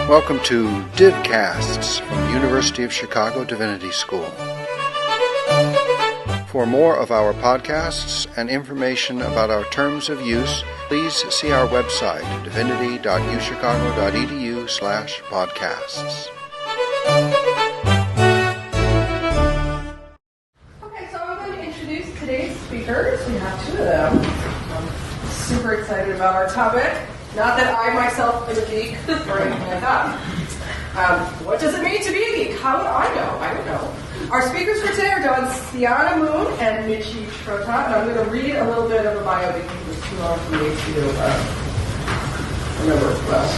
Welcome to Divcasts from University of Chicago Divinity School. For more of our podcasts and information about our terms of use, please see our website, divinity.uchicago.edu/podcasts. Okay, so I'm going to introduce today's speakers. We have two of them. I'm super excited about our topic. Not that I myself am a geek or anything like that. What does it mean to be a geek? How would I know? I don't know. Our speakers for today are Xiana and Michi Trota, and I'm going to read a little bit of a bio because it's too long for me to remember well.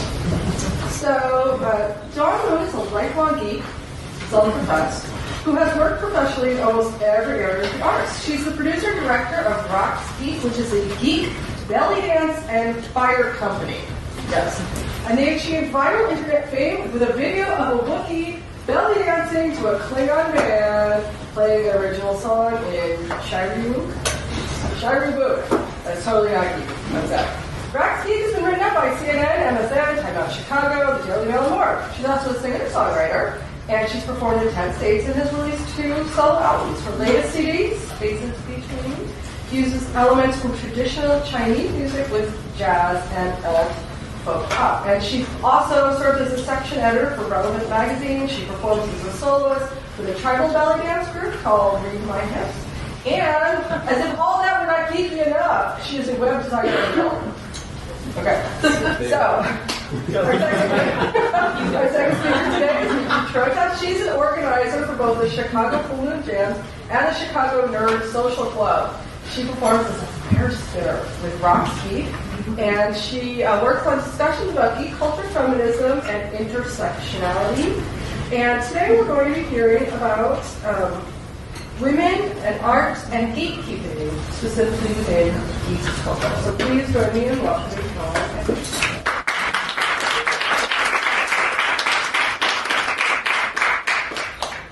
So, Dawn Moon is a lifelong geek, self-professed, who has worked professionally in almost every area of the arts. She's the producer and director of Raks Geek, which is a geek belly dance and fire company. Yes. And they achieved viral internet fame with a video of a Wookiee belly dancing to a Klingon band playing the original song in Shyriiwook. That's totally not geek. That's that. Raks Geek has been written up by CNN, MSN, Timeout Chicago, The Daily Mail, and more. She's also a singer-songwriter, and she's performed in 10 states and has released 2 solo albums. Her latest CD, Spaces Between, uses elements from traditional Chinese music with jazz and folk pop. And she also served as a section editor for Relevant magazine. She performs as a soloist with a tribal belly dance group called Read My Hips. And, as if all that were not geeky enough, she is a web designer as well. Okay, so, our second speaker today is Michi Trota. She's an organizer for both the Chicago Balloon Jams and the Chicago Nerd Social Club. She performs as a fire spitter with Raks Geek, and she works on discussions about geek culture, feminism, and intersectionality. And today we're going to be hearing about women and art and gatekeeping, specifically within geek culture. So please join me in welcoming Dawn.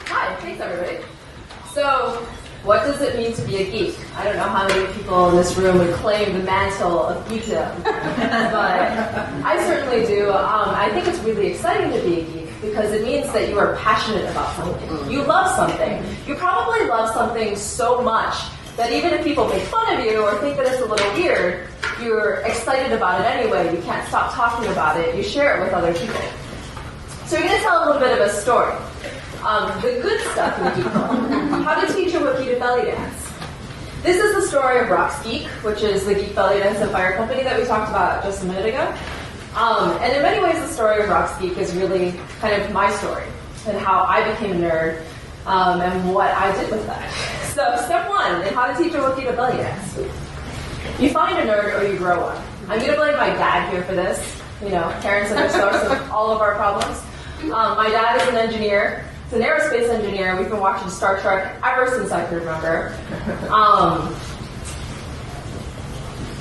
Hi, thanks everybody. So, what does it mean to be a geek? I don't know how many people in this room would claim the mantle of geekdom, but I certainly do. I think it's really exciting to be a geek because it means that you are passionate about something. You love something. You probably love something so much that even if people make fun of you or think that it's a little weird, you're excited about it anyway. You can't stop talking about it. You share it with other people. So we're going to tell a little bit of a story. The good stuff in the geek world. How to teach a Wookiee to belly dance. This is the story of Raks Geek, which is the geek belly dance and fire company that we talked about just a minute ago. And in many ways, the story of Raks Geek is really kind of my story and how I became a nerd and what I did with that. So step 1 in how to teach a Wookiee to belly dance. You find a nerd or you grow one. I'm going to blame my dad here for this. You know, parents are the source of all of our problems. My dad is an engineer. He's an aerospace engineer. We've been watching Star Trek ever since I can remember.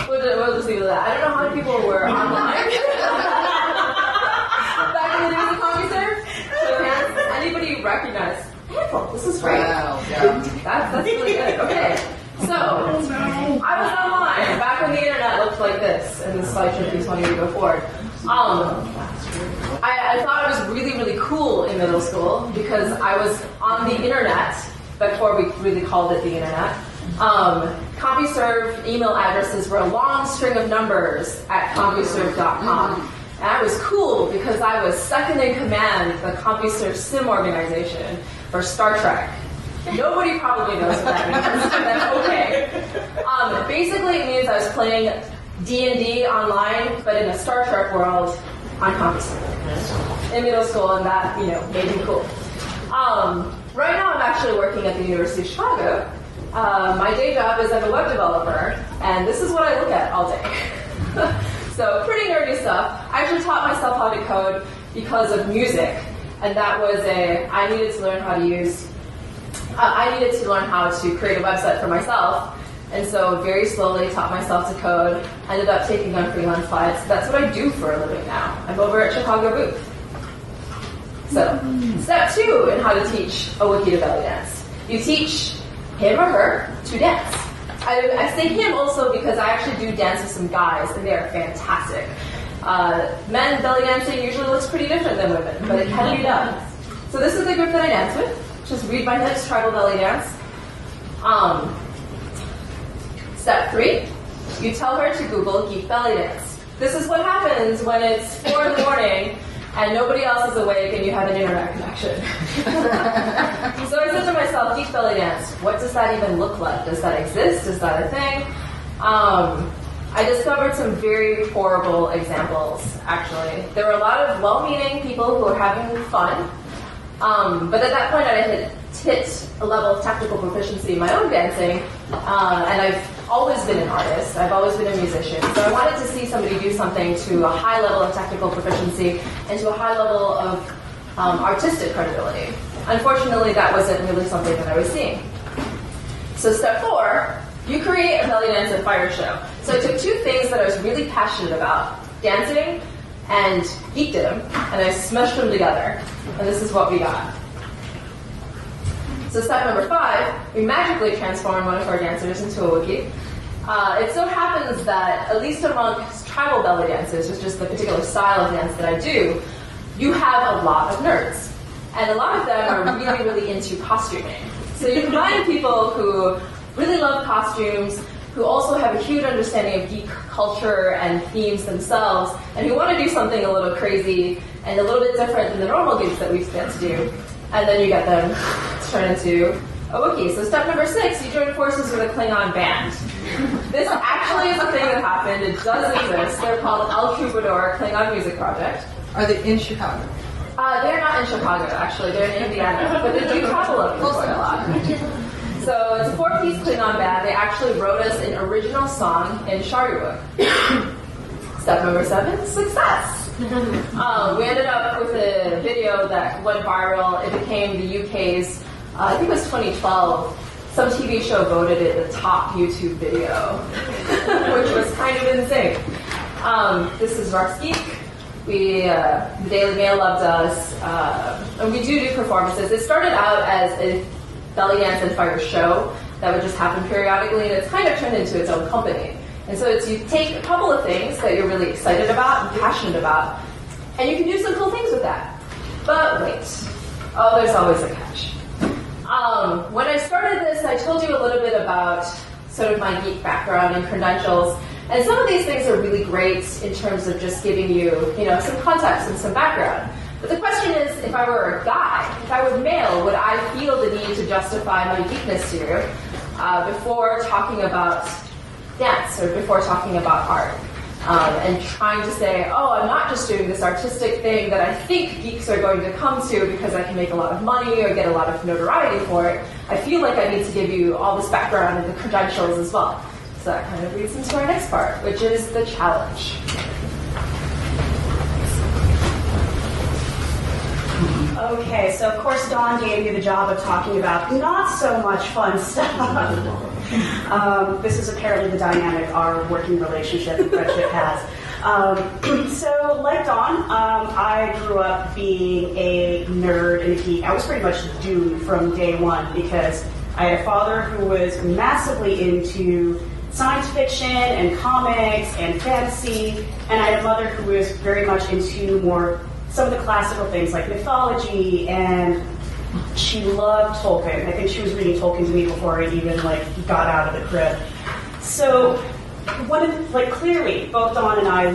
We'll just leave it at that. I don't know how many people were online back in the days of CompuServe. So hands, anybody recognize? Handful. This is great. Wow, yeah. That's really good. Okay. So, I was online back when the internet looked like this, and the slide should be 20 years before. I thought it was really, really cool in middle school because I was on the internet before we really called it the internet. CompuServe email addresses were a long string of numbers at CompuServe.com. And I was cool because I was second in command of the CompuServe sim organization for Star Trek. Nobody probably knows what that means, but that's okay. Basically, it means I was playing D&D online, but in a Star Trek world on CompuServe in middle school, and that, made me cool. Right now, I'm actually working at the University of Chicago. My day job is I'm a web developer, and this is what I look at all day. So, pretty nerdy stuff. I actually taught myself how to code because of music, and that was I needed to learn how to create a website for myself. And so very slowly taught myself to code, ended up taking on freelance clients. That's what I do for a living now. I'm over at Chicago Booth. So, step 2 in how to teach a Wookiee to belly dance. You teach him or her to dance. I say him also because I actually do dance with some guys, and they are fantastic. Men belly dancing usually looks pretty different than women, but it can be done. So this is the group that I dance with. Just read my hips, tribal belly dance. Step 3, you tell her to Google geek belly dance. This is what happens when it's 4 in the morning and nobody else is awake and you have an internet connection. So I said to myself, geek belly dance, what does that even look like? Does that exist? Is that a thing? I discovered some very horrible examples, actually. There were a lot of well-meaning people who were having fun, but at that point I had hit a level of technical proficiency in my own dancing, and I've always been an artist, I've always been a musician, so I wanted to see somebody do something to a high level of technical proficiency and to a high level of artistic credibility. Unfortunately, that wasn't really something that I was seeing. So step 4, you create a belly dance and fire show. So I took 2 things that I was really passionate about, dancing and geekdom, and I smushed them together. And this is what we got. So step number 5, we magically transformed one of our dancers into a Wookiee. It so happens that, at least amongst tribal belly dancers, which is the particular style of dance that I do, you have a lot of nerds. And a lot of them are really, really into costuming. So you combine people who really love costumes, who also have a huge understanding of geek culture and themes themselves, and who want to do something a little crazy and a little bit different than the normal geeks that we get to do. And then you get them to turn into a Wookiee. So step number 6, you join forces with a Klingon band. This actually is a thing that happened. It does exist. They're called El Troubadour Klingon Music Project. Are they in Chicago? They're not in Chicago, actually. They're in Indiana. But they do travel up here quite a lot. So it's a 4-piece Klingon band. They actually wrote us an original song in Shyriiwook. Step number 7, success. We ended up with a video that went viral. It became the UK's, I think it was 2012, some TV show voted it the top YouTube video, which was kind of insane. This is Raks Geek. The Daily Mail loved us, and we do performances. It started out as a belly dance and fire show that would just happen periodically, and it's kind of turned into its own company. And so it's you take a couple of things that you're really excited about and passionate about, and you can do some cool things with that. But wait, there's always a catch. When I started this, I told you a little bit about sort of my geek background and credentials, and some of these things are really great in terms of just giving you, some context and some background. But the question is, if I were a guy, if I were male, would I feel the need to justify my geekness to you before talking about dance or before talking about art? And trying to say, I'm not just doing this artistic thing that I think geeks are going to come to because I can make a lot of money or get a lot of notoriety for it. I feel like I need to give you all this background and the credentials as well. So that kind of leads into our next part, which is the challenge. Okay, so of course Dawn gave you the job of talking about not so much fun stuff. This is apparently the dynamic our working relationship and friendship has. So like Dawn, I grew up being a nerd and a geek. I was pretty much doomed from day one because I had a father who was massively into science fiction and comics and fantasy, and I had a mother who was very much into some of the classical things like mythology, and she loved Tolkien. I think she was reading Tolkien to me before I even got out of the crib. So clearly both Dawn and I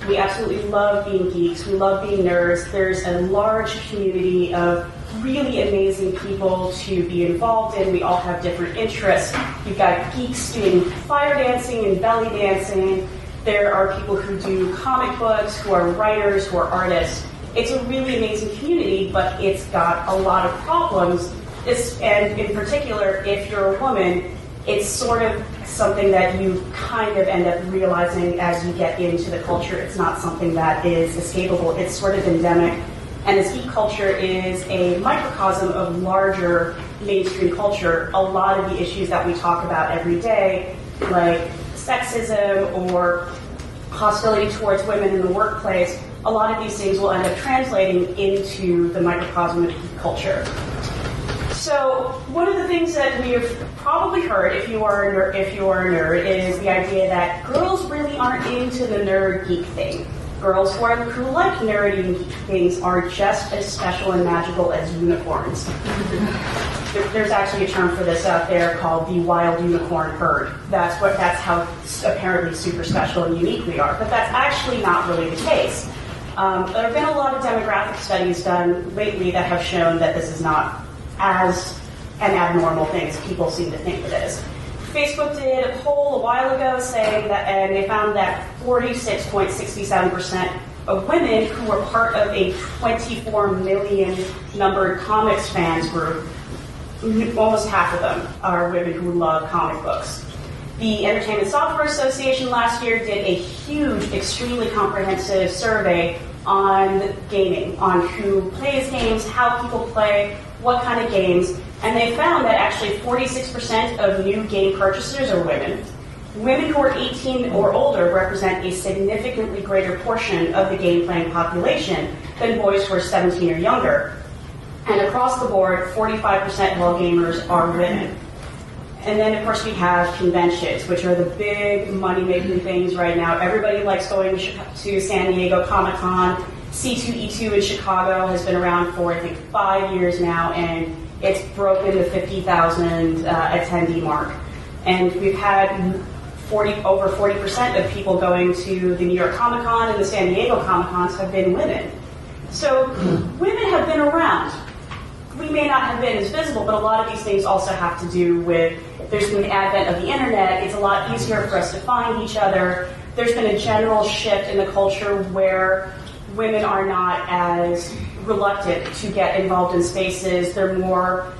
we absolutely love being geeks, we love being nerds. There's a large community of really amazing people to be involved in. We all have different interests. You've got geeks doing fire dancing and belly dancing. There are people who do comic books, who are writers, who are artists. It's a really amazing community, but it's got a lot of problems. And in particular, if you're a woman, it's sort of something that you kind of end up realizing as you get into the culture. It's not something that is escapable. It's sort of endemic. And this geek culture is a microcosm of larger mainstream culture. A lot of the issues that we talk about every day, like sexism or hostility towards women in the workplace, a lot of these things will end up translating into the microcosm of geek culture. So one of the things that we've probably heard, if you are a nerd, is the idea that girls really aren't into the nerd geek thing. Girls who like nerdy things are just as special and magical as unicorns. There's actually a term for this out there called the wild unicorn herd. That's how apparently super special and unique we are. But that's actually not really the case. There have been a lot of demographic studies done lately that have shown that this is not as an abnormal thing as people seem to think it is. Facebook did a poll a while ago saying that, and they found that 46.67% of women who were part of a 24 million numbered comics fans group, almost half of them are women who love comic books. The Entertainment Software Association last year did a huge, extremely comprehensive survey on gaming, on who plays games, how people play, what kind of games, and they found that actually 46% of new game purchasers are women. Women who are 18 or older represent a significantly greater portion of the game-playing population than boys who are 17 or younger. And across the board, 45% of all gamers are women. And then, of course, we have conventions, which are the big money-making things right now. Everybody likes going to San Diego Comic-Con. C2E2 in Chicago has been around for, I think, 5 years now, and it's broken the 50,000 attendee mark. And we've had over 40% of people going to the New York Comic-Con and the San Diego Comic-Cons have been women. So women have been around. We may not have been as visible, but a lot of these things also have to do with, there's been the advent of the internet. It's a lot easier for us to find each other. There's been a general shift in the culture where women are not as reluctant to get involved in spaces. They're more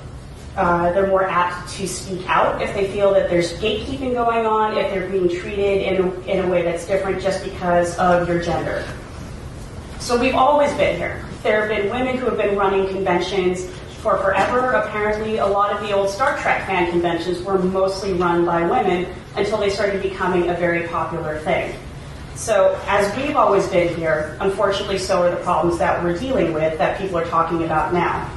apt to speak out if they feel that there's gatekeeping going on, if they're being treated in a way that's different just because of your gender. So we've always been here. There have been women who have been running conventions for forever. Apparently, a lot of the old Star Trek fan conventions were mostly run by women until they started becoming a very popular thing. So as we've always been here, unfortunately, so are the problems that we're dealing with that people are talking about now.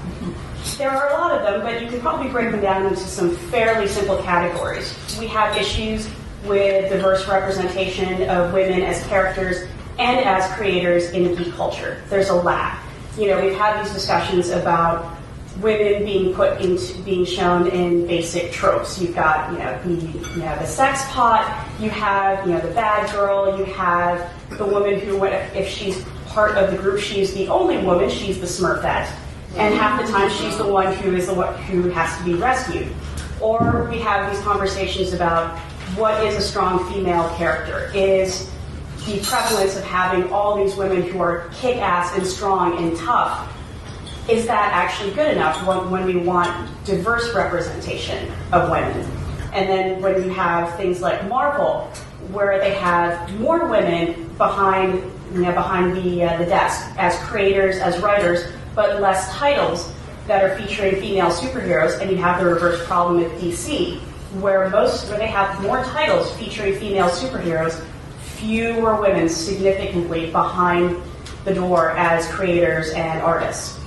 There are a lot of them, but you can probably break them down into some fairly simple categories. We have issues with diverse representation of women as characters and as creators in geek culture. There's a lack. We've had these discussions about women being shown in basic tropes. You've got, the sex pot, you have, the bad girl, you have the woman who, if she's part of the group, she's the only woman, she's the Smurfette. And half the time she's the one who has to be rescued. Or we have these conversations about what is a strong female character? Is the prevalence of having all these women who are kick-ass and strong and tough, is that actually good enough when we want diverse representation of women? And then when you have things like Marvel, where they have more women behind the desk as creators, as writers, but less titles that are featuring female superheroes, and you have the reverse problem with DC, where they have more titles featuring female superheroes, fewer women significantly behind the door as creators and artists.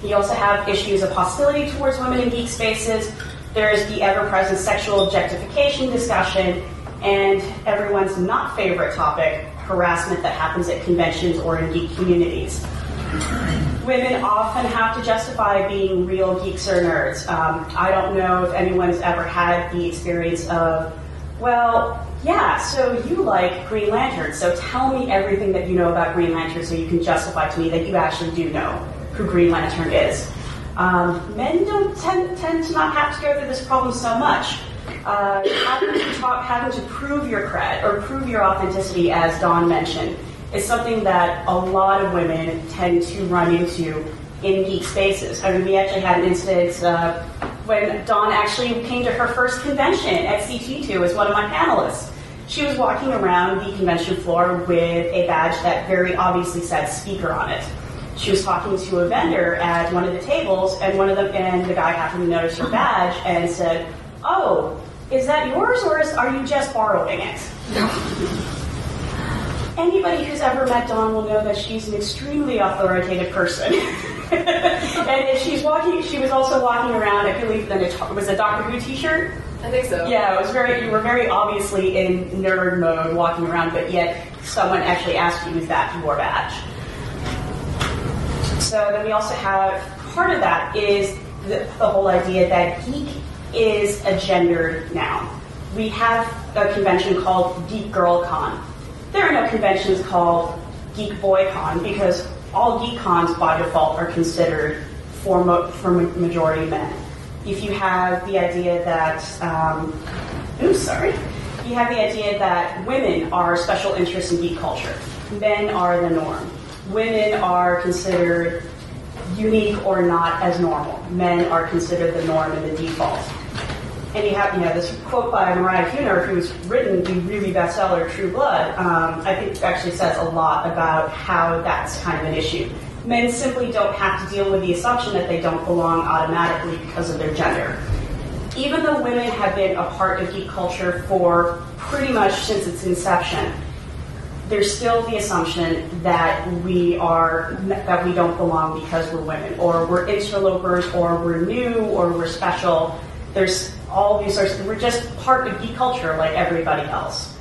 You also have issues of hostility towards women in geek spaces. There's the ever-present sexual objectification discussion, and everyone's not favorite topic, harassment that happens at conventions or in geek communities. Women often have to justify being real geeks or nerds. I don't know if anyone's ever had the experience of, well, yeah, so you like Green Lantern, so tell me everything that you know about Green Lantern so you can justify to me that you actually do know who Green Lantern is. Men don't tend to not have to go through this problem so much. Having to prove your cred or prove your authenticity, as Dawn mentioned, is something that a lot of women tend to run into in geek spaces. I mean, we actually had an instance when Dawn actually came to her first convention at C2E2 as one of my panelists. She was walking around the convention floor with a badge that very obviously said speaker on it. She was talking to a vendor at one of the tables, and the guy happened to notice her badge and said, "Oh, is that yours, or are you just borrowing it?" Anybody who's ever met Dawn will know that she's an extremely authoritative person. And if she was also walking around, I believe it was a Doctor Who t-shirt. I think so. Yeah, you were very obviously in nerd mode walking around, but yet someone actually asks you, is that your badge? So then we also have, part of that is the whole idea that geek is a gendered noun. We have a convention called Geek Girl Con. There are no conventions called Geek Boy Con because all geek cons by default are considered for majority men. If you have the idea that, you have the idea that women are special interests in geek culture. Men are the norm. Women are considered unique or not as normal. Men are considered the norm and the default. And you have, this quote by Mariah Huner, who's written the really bestseller True Blood, I think actually says a lot about how that's kind of an issue. Men simply don't have to deal with the assumption that they don't belong automatically because of their gender. Even though women have been a part of geek culture for pretty much since its inception, there's still the assumption that we don't belong because we're women, or we're interlopers, or we're new, or we're special. There's all these sorts. We're just part of geek culture like everybody else.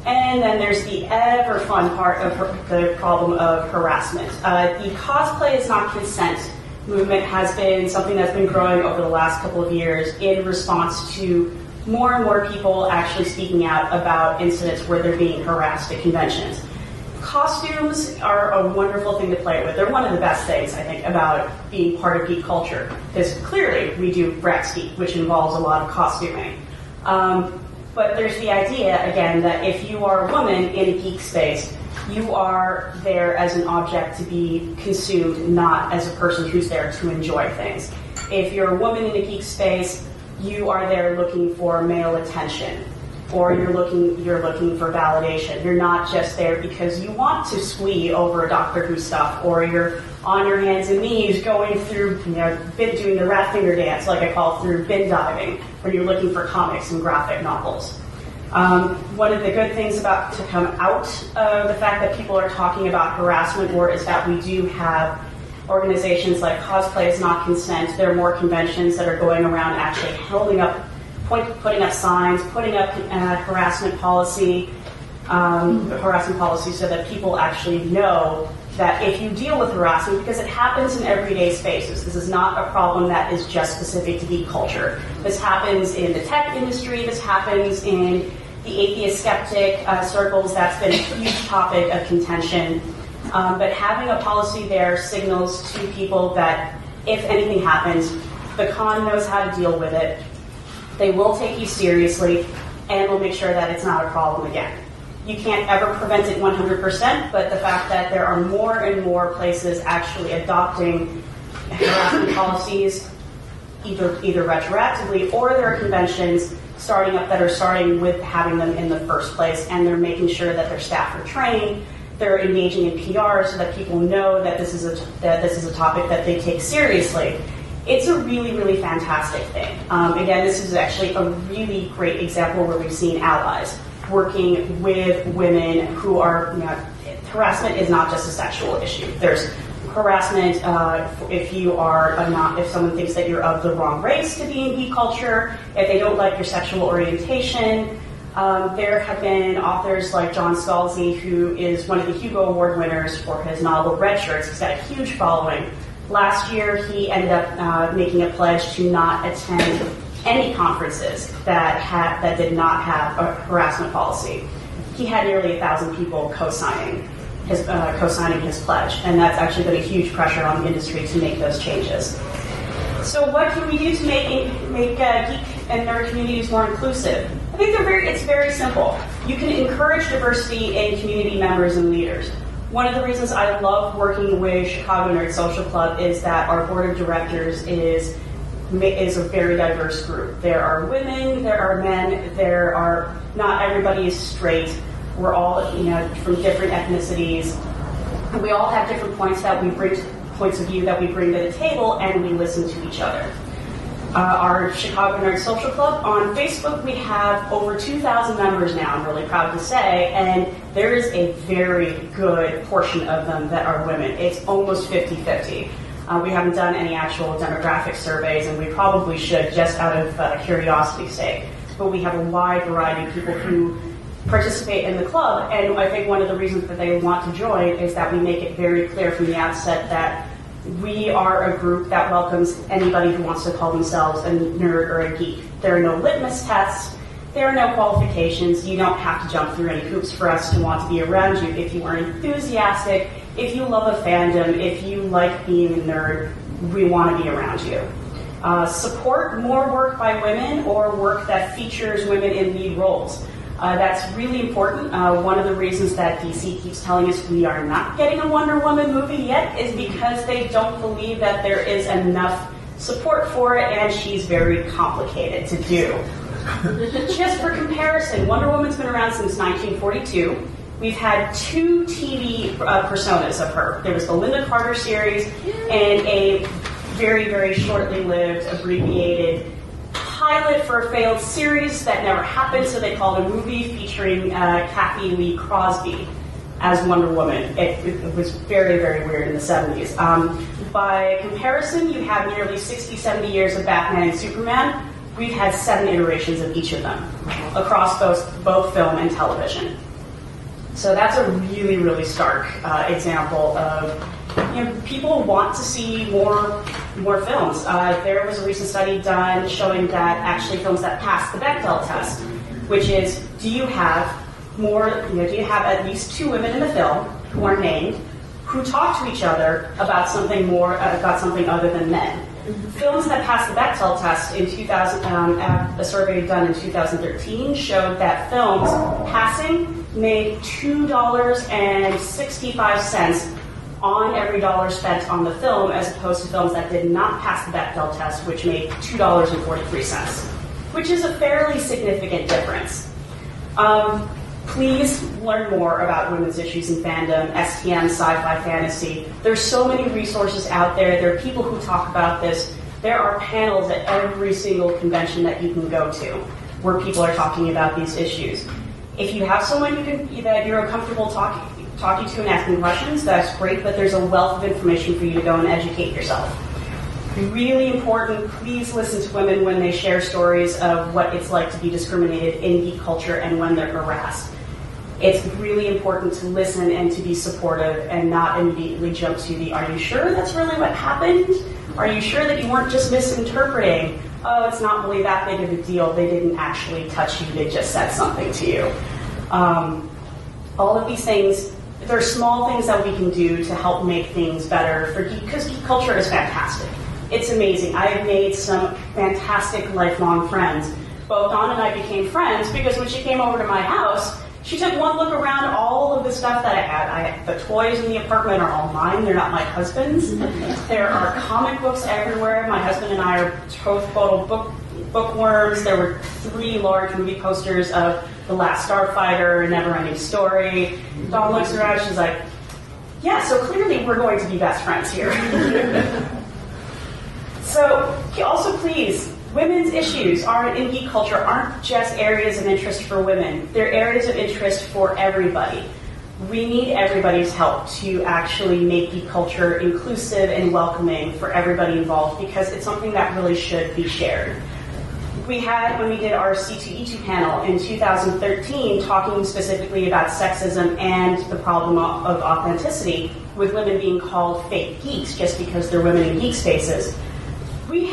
And then there's the ever fun part of the problem of harassment. The cosplay is not consent movement has been something that's been growing over the last couple of years in response to more and more people actually speaking out about incidents where they're being harassed at conventions. Costumes are a wonderful thing to play with. They're one of the best things, I think, about being part of geek culture. Because clearly we do Raks Geek, which involves a lot of costuming. But there's the idea, again, that if you are a woman in a geek space, you are there as an object to be consumed, not as a person who's there to enjoy things. If you're a woman in a geek space, you are there looking for male attention, or you're looking for validation. You're not just there because you want to squee over a Doctor Who stuff, or you're on your hands and knees going through, doing the rat finger dance, like I call through bin diving, where you're looking for comics and graphic novels. One of the good things about to come out of the fact that people are talking about harassment more is that we do have organizations like Cosplay is Not Consent. There are more conventions that are going around actually putting up signs, putting up harassment policy so that people actually know that if you deal with harassment, because it happens in everyday spaces, this is not a problem that is just specific to geek culture. This happens in the tech industry, this happens in the atheist skeptic circles. That's been a huge topic of contention. But having a policy there signals to people that if anything happens, the con knows how to deal with it. They will take you seriously and will make sure that it's not a problem again. You can't ever prevent it 100%, but the fact that there are more and more places actually adopting harassment policies, either retroactively, or there are conventions starting with having them in the first place, and they're making sure that their staff are trained, they're engaging in PR so that people know that this is a topic that they take seriously. It's a really, really fantastic thing. Again, this is actually a really great example where we've seen allies working with women who are, harassment is not just a sexual issue. There's harassment if someone thinks that you're of the wrong race to be in geek culture, if they don't like your sexual orientation. There have been authors like John Scalzi, who is one of the Hugo Award winners for his novel Red Shirts. He's got a huge following. Last year, he ended up making a pledge to not attend any conferences that did not have a harassment policy. He had nearly 1,000 people co-signing his pledge, and that's actually been a huge pressure on the industry to make those changes. So what can we do to make geek and nerd communities more inclusive? I think it's very simple. You can encourage diversity in community members and leaders. One of the reasons I love working with Chicago Nerd Social Club is that our board of directors is a very diverse group. There are women, there are men, not everybody is straight. We're all, from different ethnicities. And we all have different points of view that we bring to the table, and we listen to each other. Our Chicago Nerd Social Club, on Facebook, we have over 2,000 members now, I'm really proud to say, and there is a very good portion of them that are women. It's almost 50-50. We haven't done any actual demographic surveys, and we probably should, just out of curiosity's sake. But we have a wide variety of people who participate in the club. And I think one of the reasons that they want to join is that we make it very clear from the outset that we are a group that welcomes anybody who wants to call themselves a nerd or a geek. There are no litmus tests. There are no qualifications. You don't have to jump through any hoops for us to want to be around you. If you are enthusiastic, if you love a fandom, if you like being a nerd, we want to be around you. Support more work by women or work that features women in lead roles. That's really important. One of the reasons that DC keeps telling us we are not getting a Wonder Woman movie yet is because they don't believe that there is enough support for it, and she's very complicated to do. Just for comparison, Wonder Woman's been around since 1942. We've had 2 TV personas of her. There was the Linda Carter series and a very, very shortly lived, abbreviated pilot for a failed series that never happened, so they called a movie featuring Kathy Lee Crosby as Wonder Woman. It was very, very weird in the 70s. By comparison, you have nearly 60, 70 years of Batman and Superman. We've had 7 iterations of each of them across both film and television. So that's a really, really stark example of, people want to see more films. There was a recent study done showing that actually films that pass the Bechdel test, which is, do you have at least 2 women in the film who are named, who talk to each other about something other than men? Films that passed the Bechdel test in 2000, a survey done in 2013 showed that films passing made $2.65 on every dollar spent on the film, as opposed to films that did not pass the Bechdel test, which made $2.43, which is a fairly significant difference. Please learn more about women's issues in fandom, STM, sci-fi, fantasy. There's so many resources out there. There are people who talk about this. There are panels at every single convention that you can go to where people are talking about these issues. If you have someone that you're uncomfortable talking to and asking questions, that's great, but there's a wealth of information for you to go and educate yourself. Really important, please listen to women when they share stories of what it's like to be discriminated in geek culture and when they're harassed. It's really important to listen and to be supportive and not immediately jump to the, are you sure that's really what happened? Are you sure that you weren't just misinterpreting? Oh, it's not really that big of a deal. They didn't actually touch you. They just said something to you. All of these things, there are small things that we can do to help make things better for geek, because geek culture is fantastic. It's amazing. I have made some fantastic lifelong friends. Both Dawn and I became friends because when she came over to my house, she took one look around all of the stuff that I had. The toys in the apartment are all mine. They're not my husband's. There are comic books everywhere. My husband and I are total bookworms. There were 3 large movie posters of The Last Starfighter, Never Ending Story. Dawn looks around. She's like, yeah, so clearly we're going to be best friends here. So also please, women's issues in geek culture aren't just areas of interest for women. They're areas of interest for everybody. We need everybody's help to actually make geek culture inclusive and welcoming for everybody involved, because it's something that really should be shared. We had, when we did our C2E2 panel in 2013, talking specifically about sexism and the problem of authenticity, with women being called fake geeks just because they're women in geek spaces. We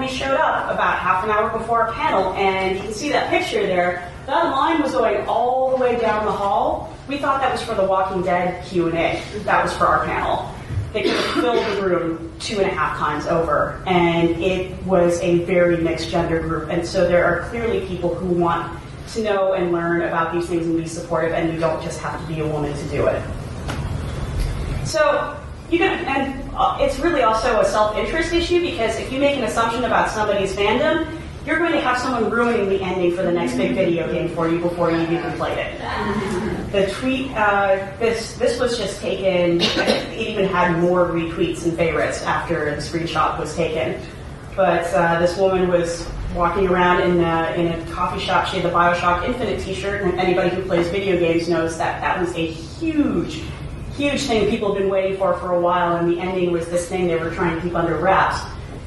showed up about half an hour before our panel, and you can see that picture there. That line was going all the way down the hall. We thought that was for the Walking Dead Q&A. That was for our panel. They could have filled the room 2.5 times over, and it was a very mixed gender group. And so there are clearly people who want to know and learn about these things and be supportive, and you don't just have to be a woman to do it. So it's really also a self-interest issue, because if you make an assumption about somebody's fandom, you're going to have someone ruining the ending for the next big video game for you before you even played it. The tweet, this was just taken, it even had more retweets and favorites after the screenshot was taken. But this woman was walking around in a coffee shop. She had the BioShock Infinite t-shirt, and anybody who plays video games knows that that was a huge thing people have been waiting for a while, and the ending was this thing they were trying to keep under wraps.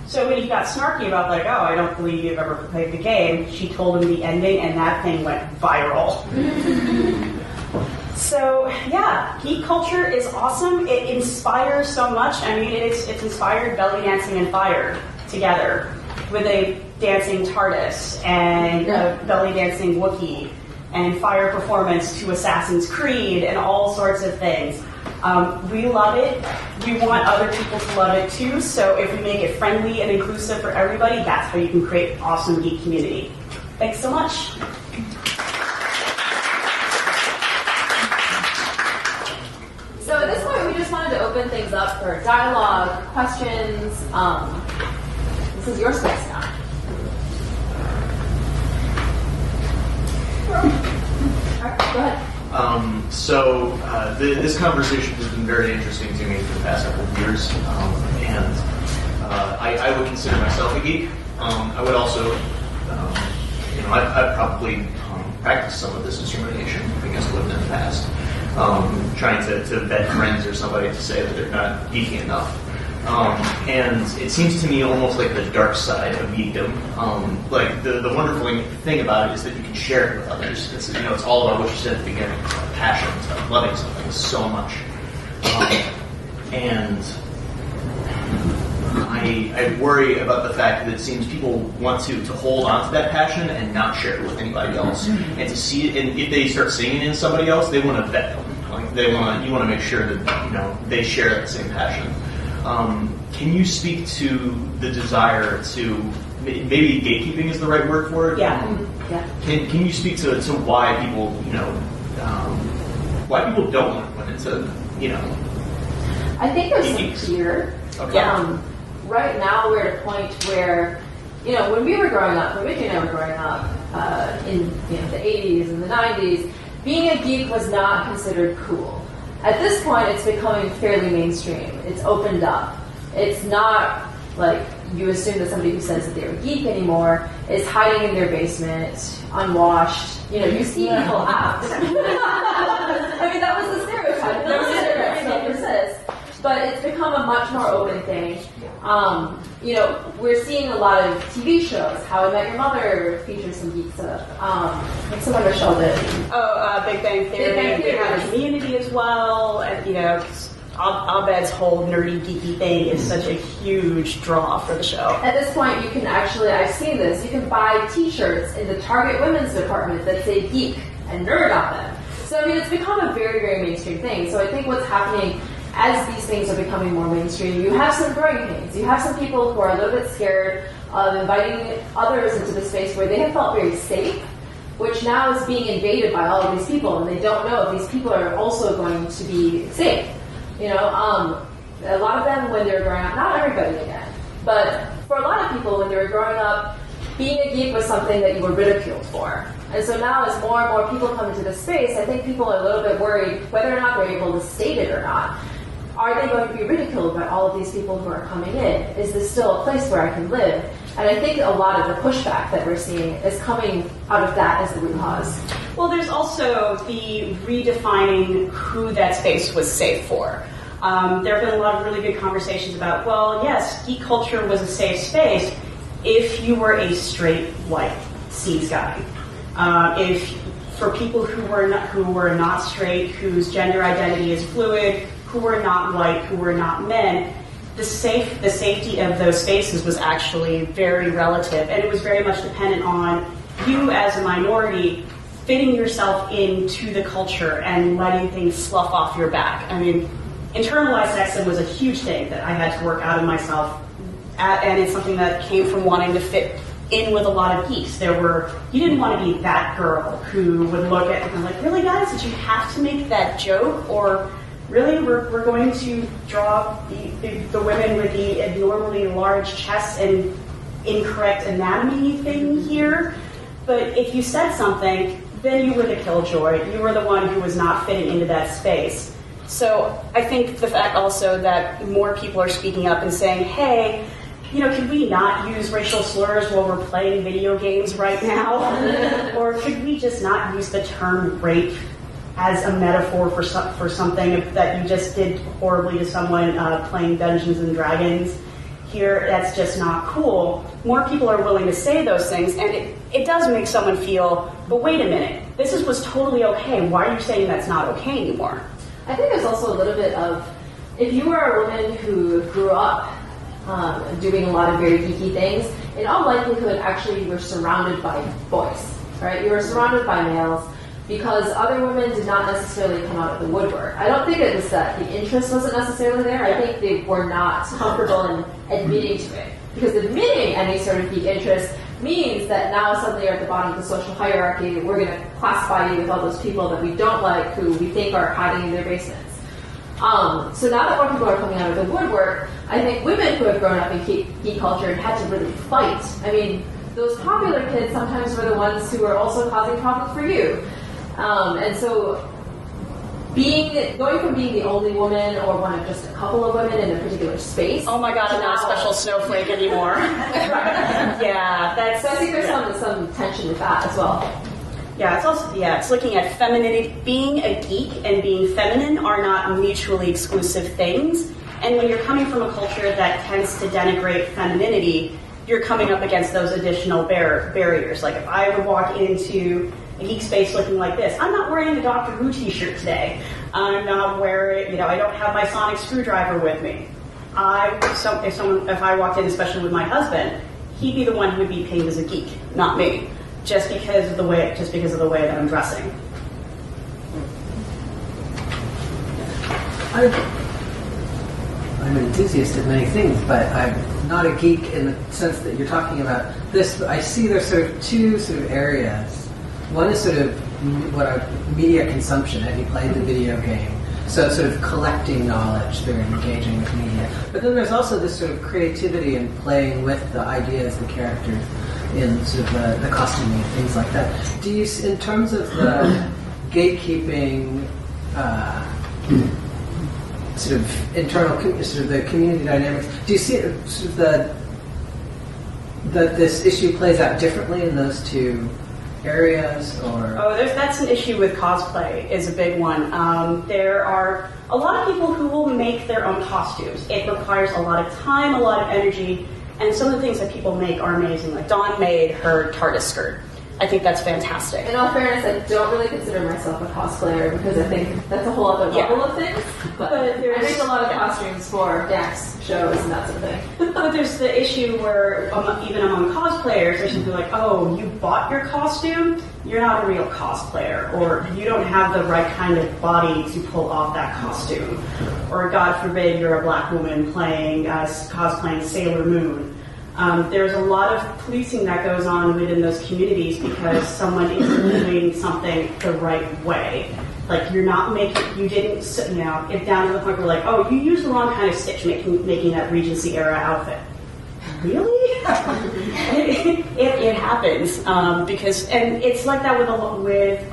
So when he got snarky about like, oh, I don't believe you've ever played the game, she told him the ending, and that thing went viral. So yeah, geek culture is awesome. It inspires so much. I mean, it's inspired belly dancing and fire together with a dancing TARDIS and a belly dancing Wookiee and fire performance to Assassin's Creed and all sorts of things. We love it. We want other people to love it too. So if we make it friendly and inclusive for everybody, that's how you can create an awesome geek community. Thanks so much. So at this point, we just wanted to open things up for dialogue, questions. This is your space now. All right, go ahead. This conversation has been very interesting to me for the past couple of years, and I would consider myself a geek. I would also, I've probably practiced some of this discrimination against women in the past, trying to vet friends or somebody to say that they're not geeky enough. And it seems to me almost like the dark side of geekdom. Like the wonderful thing about it is that you can share it with others. It's all about what you said at the beginning, passion, loving something so much. And I worry about the fact that it seems people want to hold on to that passion and not share it with anybody else. And to see it, and if they start singing in somebody else, they want to vet them. Like you want to make sure that they share that same passion. Can you speak to the desire to, maybe gatekeeping is the right word for it? Yeah. Can you speak to why people, why people don't want to put into, I think there's some fear. Okay. Right now we're at a point where, when we were growing up, when Michi and I were growing up, in the 80s and the 90s, being a geek was not considered cool. At this point, it's becoming fairly mainstream. It's opened up. It's not like you assume that somebody who says that they're a geek anymore is hiding in their basement, unwashed. You see people out. I mean, that was the stereotype. That was the stereotype that persists. But it's become a much more open thing. We're seeing a lot of TV shows. How I Met Your Mother features some geek stuff. Like some other show that. Big Bang Theory. We have a Community as well. And, Abed's whole nerdy, geeky thing is such a huge draw for the show. At this point, you can actually, I've seen this, you can buy t-shirts in the Target women's department that say geek and nerd on them. So, it's become a very, very mainstream thing. So I think what's happening as these things are becoming more mainstream, you have some growing pains. You have some people who are a little bit scared of inviting others into the space where they have felt very safe, which now is being invaded by all of these people, and they don't know if these people are also going to be safe. A lot of them, when they're growing up, not everybody again, but for a lot of people, when they were growing up, being a geek was something that you were ridiculed for. And so now, as more and more people come into this space, I think people are a little bit worried whether or not they're able to state it or not. Are they going to be ridiculed by all of these people who are coming in? Is this still a place where I can live? And I think a lot of the pushback that we're seeing is coming out of that as the root cause. Well, there's also the redefining who that space was safe for. There have been a lot of really good conversations about, well, yes, geek culture was a safe space if you were a straight white cis guy. If for people who were not straight, whose gender identity is fluid, who were not white, who were not men, the safety of those spaces was actually very relative, and it was very much dependent on you as a minority fitting yourself into the culture and letting things slough off your back. I mean, internalized sexism was a huge thing that I had to work out of myself, and it's something that came from wanting to fit in with a lot of geeks. You didn't want to be that girl who would look at it and like, really guys, did you have to make that joke? Or really, we're going to draw the women with the abnormally large chests and incorrect anatomy thing here? But if you said something, then you were the killjoy. You were the one who was not fitting into that space. So I think the fact also that more people are speaking up and saying, hey, could we not use racial slurs while we're playing video games right now? Or could we just not use the term rape as a metaphor for something that you just did horribly to someone playing Dungeons and Dragons? here, that's just not cool, more people are willing to say those things, and it does make someone feel, but wait a minute, this was totally okay. Why are you saying that's not okay anymore? I think there's also a little bit of, if you are a woman who grew up doing a lot of very geeky things, in all likelihood, actually, you were surrounded by boys, right? You were surrounded by males, because other women did not necessarily come out of the woodwork. I don't think it was that the interest wasn't necessarily there. I think they were not comfortable in admitting to it. Because admitting any sort of geek interest means that now suddenly you're at the bottom of the social hierarchy. We're going to classify you with all those people that we don't like, who we think are hiding in their basements. So now that more people are coming out of the woodwork, I think women who have grown up in geek culture and had to really fight. I mean, those popular kids sometimes were the ones who were also causing problems for you. And so going from being the only woman or one of just a couple of women in a particular space. Oh my God, I'm not a special snowflake anymore. Yeah, that's. So I think there's some tension with that as well. Yeah, it's also it's looking at femininity. Being a geek and being feminine are not mutually exclusive things. And when you're coming from a culture that tends to denigrate femininity, you're coming up against those additional barriers. Like if I would walk into a geek space looking like this, I'm not wearing a Doctor Who t-shirt today. I'm not wearing, I don't have my sonic screwdriver with me. If I walked in, especially with my husband, he'd be the one who would be pinged as a geek, not me, just because of the way that I'm dressing. I'm an enthusiast of many things, but I'm not a geek in the sense that you're talking about this. I see there's sort of two sort of areas. One is sort of media consumption. Have you played the video game? So it's sort of collecting knowledge through engaging with media. But then there's also this sort of creativity and playing with the ideas, the characters, in sort of the costuming and things like that. Do you, in terms of the gatekeeping, sort of internal, sort of the community dynamics, do you see sort of that this issue plays out differently in those two areas, or? Oh, that's an issue with cosplay, is a big one. There are a lot of people who will make their own costumes. It requires a lot of time, a lot of energy, and some of the things that people make are amazing. Like Dawn made her TARDIS skirt. I think that's fantastic. In all fairness, I don't really consider myself a cosplayer because I think that's a whole other level of things. But I make a lot of costumes for dance shows and that sort of thing. But there's the issue where even among cosplayers, there's something like, oh, you bought your costume? You're not a real cosplayer. Or you don't have the right kind of body to pull off that costume. Or God forbid you're a black woman cosplaying Sailor Moon. There's a lot of policing that goes on within those communities because someone isn't doing something the right way. Like you didn't, if down to the point where like, oh, you used the wrong kind of stitch making that Regency era outfit. Really? it happens and it's like that with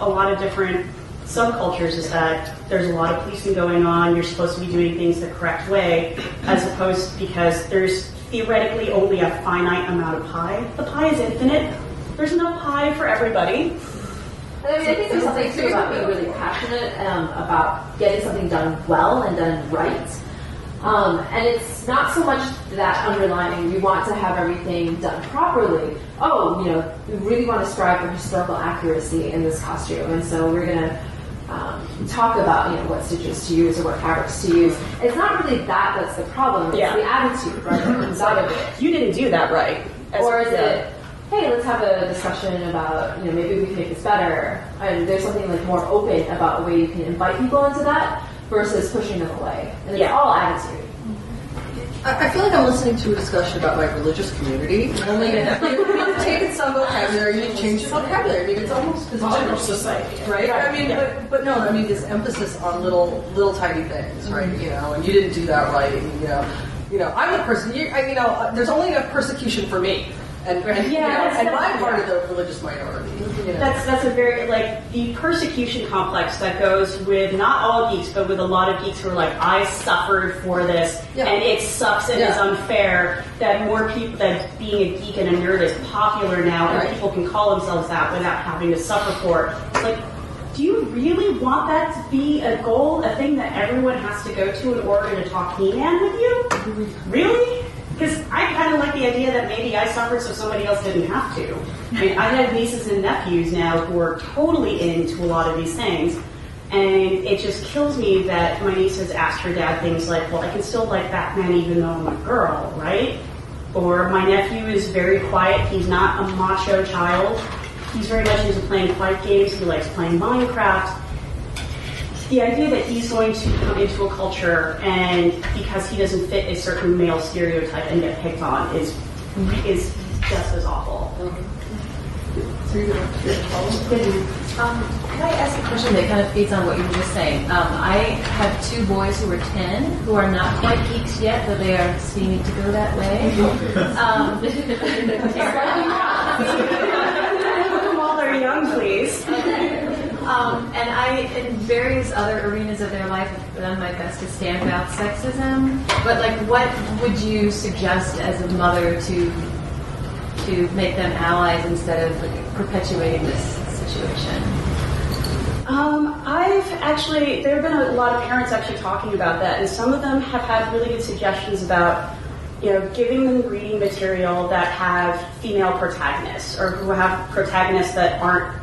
a lot of different subcultures. Is that there's a lot of policing going on. You're supposed to be doing things the correct way, as opposed because there's theoretically only a finite amount of pie. The pie is infinite. There's enough pie for everybody. And I think there's something too about being really passionate about getting something done well and done right. And it's not so much that underlying we want to have everything done properly. Oh, we really want to strive for historical accuracy in this costume, and so we're going to talk about what stitches to use or what fabrics to use. It's not really that's the problem. It's the attitude that comes out of it. You didn't do that right. Or is it, hey, let's have a discussion about maybe we can make this better. And there's something like more open about a way you can invite people into that versus pushing them away. And it's all attitude. I feel like I'm listening to a discussion about my religious community. Only you've taken some vocabulary, you've changed your vocabulary. I mean, it's almost general society, right? I mean, but no, I mean, this emphasis on little tiny things, right? And you didn't do that right. I'm a person. There's only enough persecution for me, and I'm part of the religious minority. That's a very, the persecution complex that goes with not all geeks, but with a lot of geeks who are like, I suffered for this, and it sucks and is unfair that more people, that being a geek and a nerd is popular now, and people can call themselves that without having to suffer for it. It's like, do you really want that to be a goal, a thing that everyone has to go to in order to talk He-Man with you? Really? Because I kind of like the idea that maybe I suffered so somebody else didn't have to. I mean, I have nieces and nephews now who are totally into a lot of these things, and it just kills me that my niece has asked her dad things like, well, I can still like Batman even though I'm a girl, right? Or my nephew is very quiet, he's not a macho child. He's very much into playing quiet games, he likes playing Minecraft. The idea that he's going to come into a culture and because he doesn't fit a certain male stereotype and get picked on is just as awful. Can I ask a question that kind of feeds on what you were just saying? I have 2 boys who are 10 who are not quite geeks yet, though they are seeming to go that way. While they're young, please. And I, in various other arenas of their life, have done my best to stamp out sexism. But like, what would you suggest as a mother to make them allies instead of like, perpetuating this situation? There have been a lot of parents actually talking about that, and some of them have had really good suggestions about, giving them reading material that have female protagonists, or who have protagonists that aren't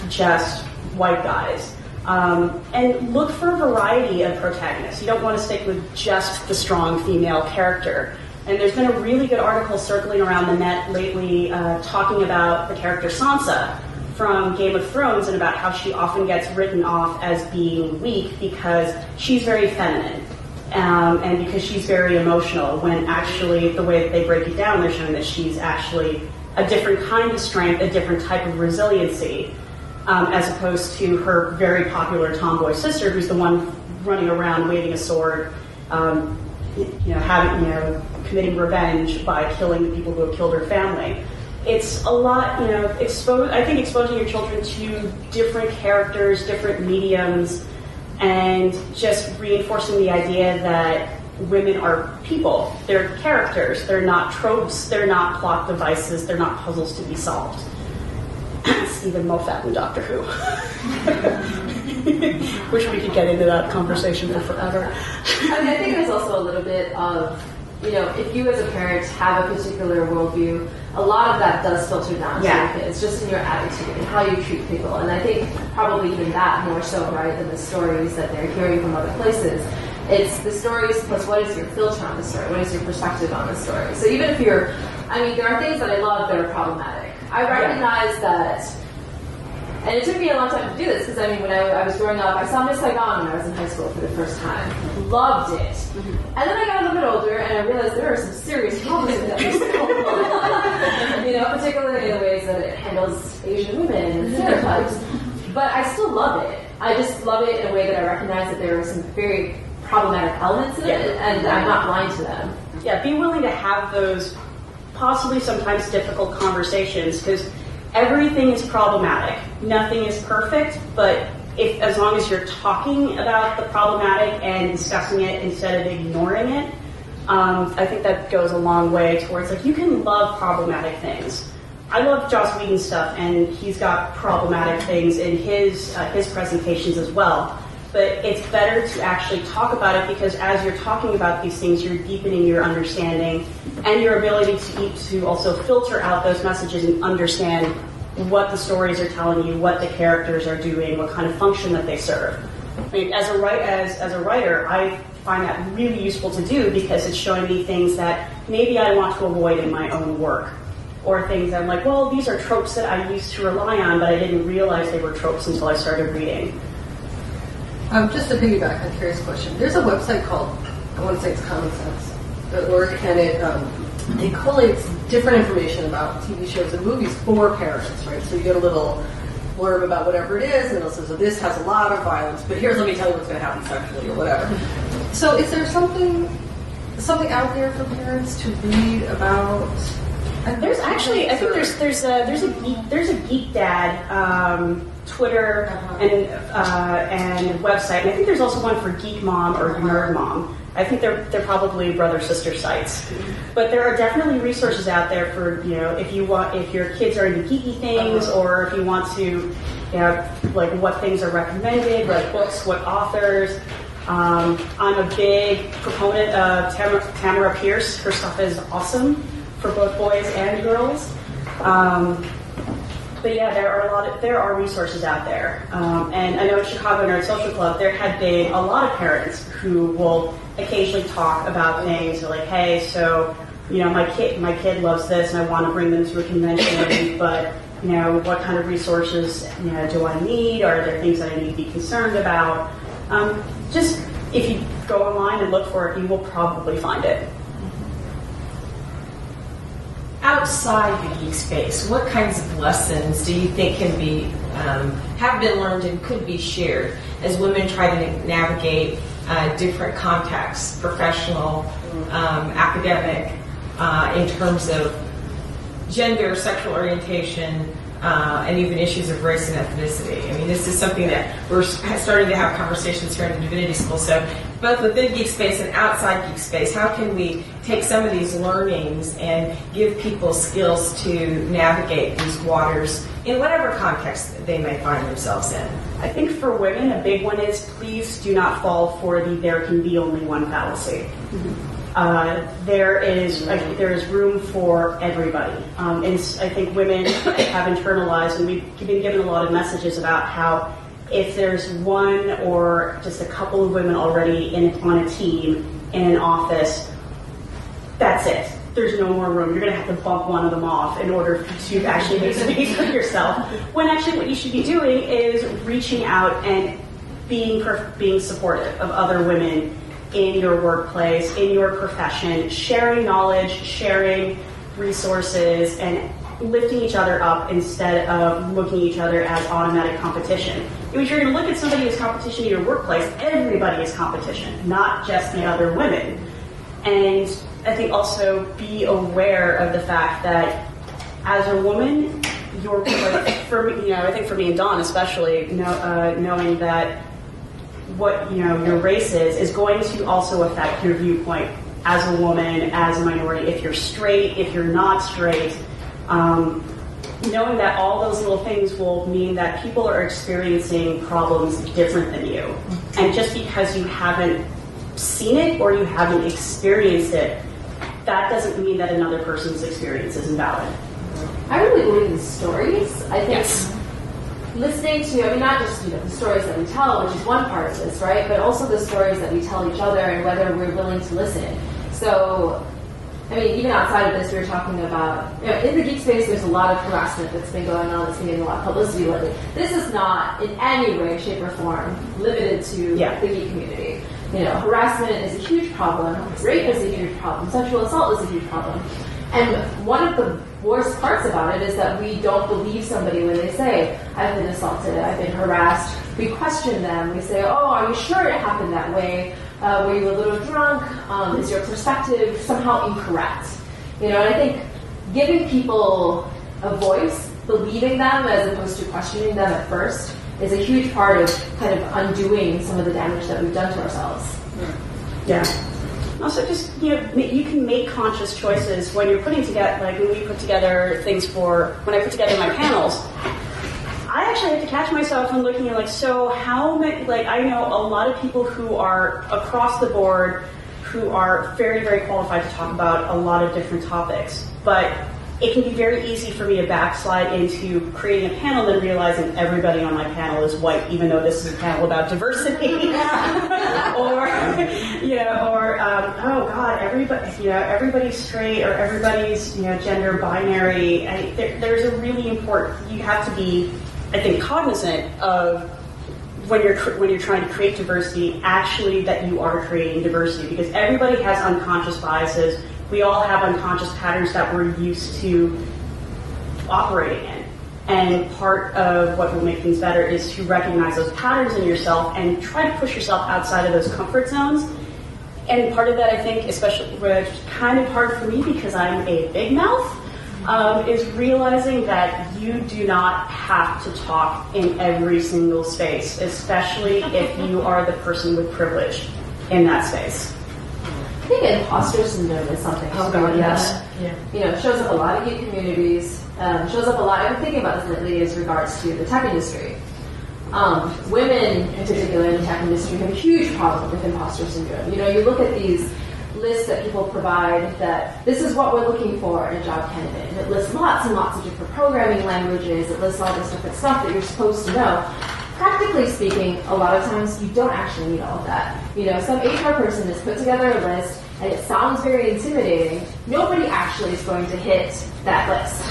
just white guys. And look for a variety of protagonists. You don't want to stick with just the strong female character. And there's been a really good article circling around the net lately talking about the character Sansa from Game of Thrones and about how she often gets written off as being weak because she's very feminine and because she's very emotional, when actually the way that they break it down, they're showing that she's actually a different kind of strength, a different type of resiliency, as opposed to her very popular tomboy sister, who's the one running around waving a sword, committing revenge by killing the people who have killed her family. It's a lot, I think exposing your children to different characters, different mediums, and just reinforcing the idea that women are people. They're characters. They're not tropes. They're not plot devices. They're not puzzles to be solved. Stephen Moffat and Doctor Who. Wish we could get into that conversation for forever. I think there's also a little bit of, if you as a parent have a particular worldview, a lot of that does filter down to your kids, just in your attitude and how you treat people. And I think probably even that more so, right, than the stories that they're hearing from other places. It's the stories plus what is your filter on the story, what is your perspective on the story. So even if there are things that I love that are problematic. I recognize that. And it took me a long time to do this, because when I was growing up, I saw Miss Saigon when I was in high school for the first time. Loved it. And then I got a little bit older, and I realized there are some serious problems with that school. Particularly in the ways that it handles Asian women and stereotypes. But I still love it. I just love it in a way that I recognize that there are some very problematic elements in it, and I'm not blind to them. Yeah, be willing to have those possibly sometimes difficult conversations, because everything is problematic. Nothing is perfect, but as long as you're talking about the problematic and discussing it instead of ignoring it, I think that goes a long way towards, you can love problematic things. I love Joss Whedon's stuff, and he's got problematic things in his presentations as well. But it's better to actually talk about it, because as you're talking about these things, you're deepening your understanding and your ability to also filter out those messages and understand what the stories are telling you, what the characters are doing, what kind of function that they serve. As a writer, I find that really useful to do, because it's showing me things that maybe I want to avoid in my own work, or things I'm like, well, these are tropes that I used to rely on, but I didn't realize they were tropes until I started reading. Just to piggyback on Carrie's question, there's a website called, I want to say it's commonsense.org, and it collates different information about TV shows and movies for parents, right? So you get a little blurb about whatever it is, and it'll say, so this has a lot of violence, but let me tell you what's going to happen sexually, or whatever. So is there something out there for parents to read about? There's actually, I think there's a Geek Dad Twitter and website, and I think there's also one for Geek Mom or Nerd Mom. I think they're probably brother-sister sites, but there are definitely resources out there for if your kids are into geeky things, or if you want to, what things are recommended, what books, what authors. I'm a big proponent of Tamara Pierce. Her stuff is awesome for both boys and girls. But yeah, there are resources out there. And I know at Chicago Nerd Social Club, there had been a lot of parents who will occasionally talk about things. They're like, hey, so, my kid loves this and I want to bring them to a convention, but, what kind of resources, do I need? Are there things that I need to be concerned about? Just, if you go online and look for it, you will probably find it. Outside the geek space, what kinds of lessons do you think can be, have been learned and could be shared as women try to navigate different contexts, professional, academic, in terms of gender, sexual orientation, and even issues of race and ethnicity? I mean, this is something that we're starting to have conversations here in the Divinity School. So both within geek space and outside geek space, how can we take some of these learnings and give people skills to navigate these waters in whatever context they may find themselves in? I think for women, a big one is please do not fall for the there can be only one fallacy. There is room for everybody. And I think women have internalized, and we've been given a lot of messages about how if there's one or just a couple of women already on a team in an office, that's it. There's no more room. You're going to have to bump one of them off in order to actually make space for yourself. When actually what you should be doing is reaching out and being supportive of other women in your workplace, in your profession, sharing knowledge, sharing resources, and lifting each other up instead of looking at each other as automatic competition. If you're going to look at somebody as competition in your workplace, everybody is competition, not just the other women. And I think also be aware of the fact that as a woman, I think for me and Dawn especially, knowing that what your race is going to also affect your viewpoint as a woman, as a minority. If you're straight, if you're not straight, knowing that all those little things will mean that people are experiencing problems different than you. And just because you haven't seen it or you haven't experienced it, that doesn't mean that another person's experience is invalid. I really believe in stories. I think Yes. listening to, not just the stories that we tell, which is one part of this, right? But also the stories that we tell each other and whether we're willing to listen. So, even outside of this, we were talking about, in the geek space, there's a lot of harassment that's been going on, that's been getting a lot of publicity lately. This is not in any way, shape, or form limited to the geek community. Harassment is a huge problem. Rape is a huge problem. Sexual assault is a huge problem. And one of the worst parts about it is that we don't believe somebody when they say, I've been assaulted, I've been harassed. We question them. We say, are you sure it happened that way? Were you a little drunk? Is your perspective somehow incorrect? And I think giving people a voice, believing them as opposed to questioning them at first, is a huge part of kind of undoing some of the damage that we've done to ourselves. Yeah. Also, just you can make conscious choices when you're putting together. Like when we put together things when I put together my panels, I actually have to catch myself and looking at so how many. I know a lot of people who are across the board who are very, very qualified to talk about a lot of different topics, but it can be very easy for me to backslide into creating a panel and realizing everybody on my panel is white, even though this is a panel about diversity. Everybody's straight or everybody's gender binary. There's a really important. You have to be, I think, cognizant of when you're trying to create diversity, actually that you are creating diversity, because everybody has unconscious biases. We all have unconscious patterns that we're used to operating in. And part of what will make things better is to recognize those patterns in yourself and try to push yourself outside of those comfort zones. And part of that, I think, especially, which is kind of hard for me because I'm a big mouth, is realizing that you do not have to talk in every single space, especially if you are the person with privilege in that space. I think imposter syndrome is something. Yes. It shows up a lot of geek communities. Shows up a lot. I've been thinking about this lately as regards to the tech industry. Women, in particular in the tech industry, have a huge problem with imposter syndrome. You look at these lists that people provide that this is what we're looking for in a job candidate. And it lists lots and lots of different programming languages. It lists all this different stuff that you're supposed to know. Practically speaking, a lot of times you don't actually need all of that. Some HR person has put together a list and it sounds very intimidating. Nobody actually is going to hit that list.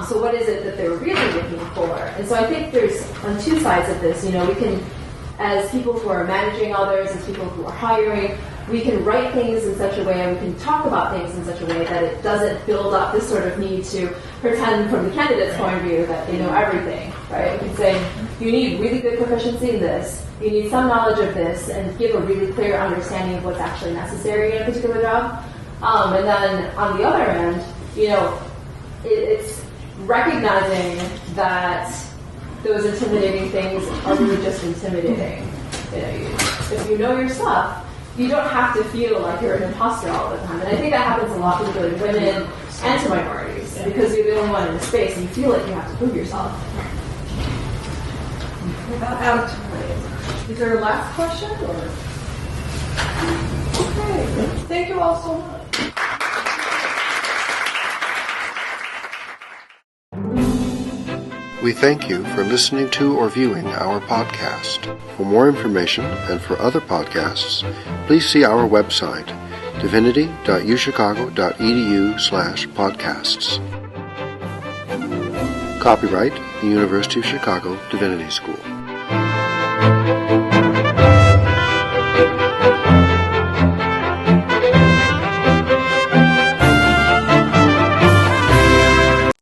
So what is it that they're really looking for? And so I think there's on two sides of this. We can, as people who are managing others, as people who are hiring, we can write things in such a way, and we can talk about things in such a way that it doesn't build up this sort of need to pretend from the candidate's point of view that they know everything, right? We can say, you need really good proficiency in this, you need some knowledge of this, and give a really clear understanding of what's actually necessary in a particular job. And then on the other end, it's recognizing that those intimidating things are really just intimidating. If you know your stuff, you don't have to feel like you're an imposter all the time. And I think that happens a lot, particularly to women and to minorities, because you're the only one in the space and you feel like you have to prove yourself. We're about out of time. Is there a last question? Okay. Thank you all so much. We thank you for listening to or viewing our podcast. For more information and for other podcasts, please see our website, divinity.uchicago.edu/podcasts. Copyright, the University of Chicago Divinity School.